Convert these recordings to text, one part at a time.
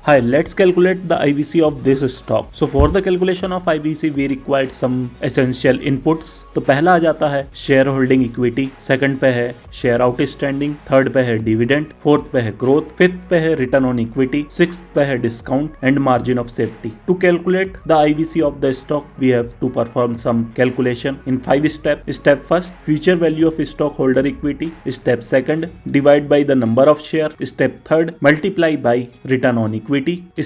Hi, let's calculate the IVC of this stock. So for the calculation of IVC, we required some essential inputs. तो पहला आ जाता है share holding equity, second पे है share outstanding, third पे है dividend, fourth पे है ग्रोथ, फिफ्थ पे है रिटर्न ऑन इक्विटी, सिक्स्थ पे है discount and margin of safety. To calculate the IVC of the stock, we have to perform some calculation in 5 steps. Step first, future value of stockholder equity. Step second, divide by the number of share. Step third, multiply by return on equity.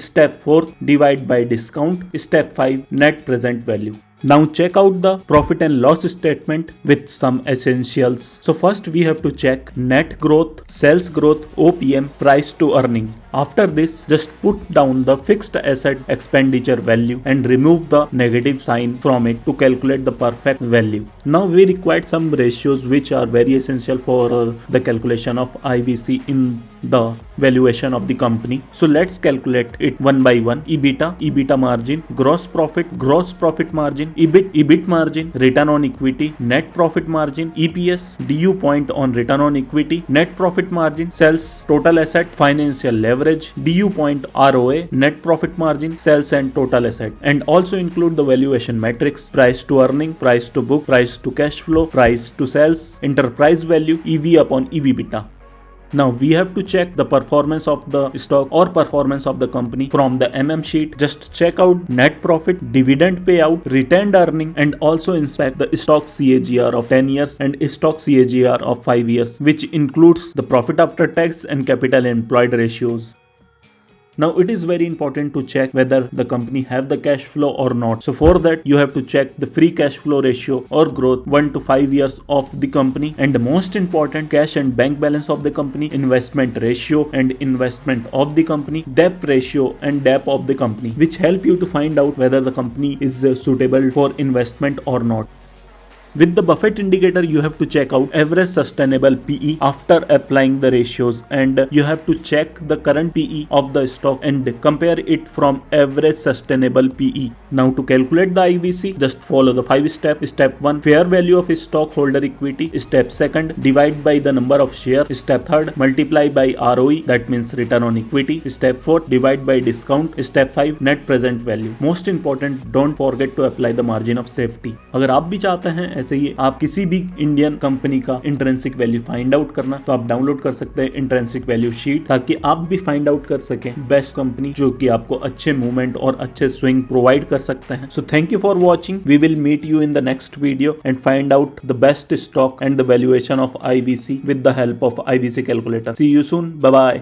Step 4, divide by discount. Step 5, net present value. Now check out the profit and loss statement with some essentials. So first we have to check net growth, sales growth, OPM, price to earning. After this, just put down the fixed asset expenditure value and remove the negative sign from it to calculate the perfect value. Now we required some ratios which are very essential for the calculation of IVC in the valuation of the company. So let's calculate it one by one. EBITDA margin, gross profit margin, EBIT margin, return on equity, net profit margin, EPS, DU point on return on equity, net profit margin, sales total asset, financial leverage, DU point ROA, net profit margin, sales and total asset, and also include the valuation metrics: price to earning, price to book, price to cash flow, price to sales, enterprise value, EV upon EBITDA. Now we have to check the performance of the stock or performance of the company from the sheet. Just check out net profit, dividend payout, retained earning, and also inspect the stock CAGR of 10 years and stock CAGR of 5 years, which includes the profit after tax and capital employed ratios. Now it is very important to check whether the company have the cash flow or not. So for that you have to check the free cash flow ratio or growth 1 to 5 years of the company, and the most important, cash and bank balance of the company, investment ratio and investment of the company, debt ratio and debt of the company, which help you to find out whether the company is suitable for investment or not. With the Buffett indicator, you have to check out average sustainable PE after applying the ratios, and you have to check the current PE of the stock and compare it from average sustainable PE. Now to calculate the IVC, just follow the 5 steps. Step 1, fair value of stockholder equity. Step 2, divide by the number of shares. Step 3, multiply by ROE, that means return on equity. Step 4, divide by discount. Step 5, net present value. Most important, don't forget to apply the margin of safety. अगर आप भी चाहते हैं ऐसे ही आप किसी भी Indian company का इंट्रिंसिक वैल्यू फाइंड आउट करना, तो आप डाउनलोड कर सकते हैं इंट्रिंसिक वैल्यू शीट, ताकि आप भी फाइंड आउट कर सकें बेस्ट कंपनी जो कि आपको अच्छे मूवमेंट और अच्छे स्विंग प्रोवाइड कर सकते हैं. So thank you for watching. We will meet you in the next video and find out the best stock and the valuation of IVC with the help of IVC calculator. See you soon. Bye bye.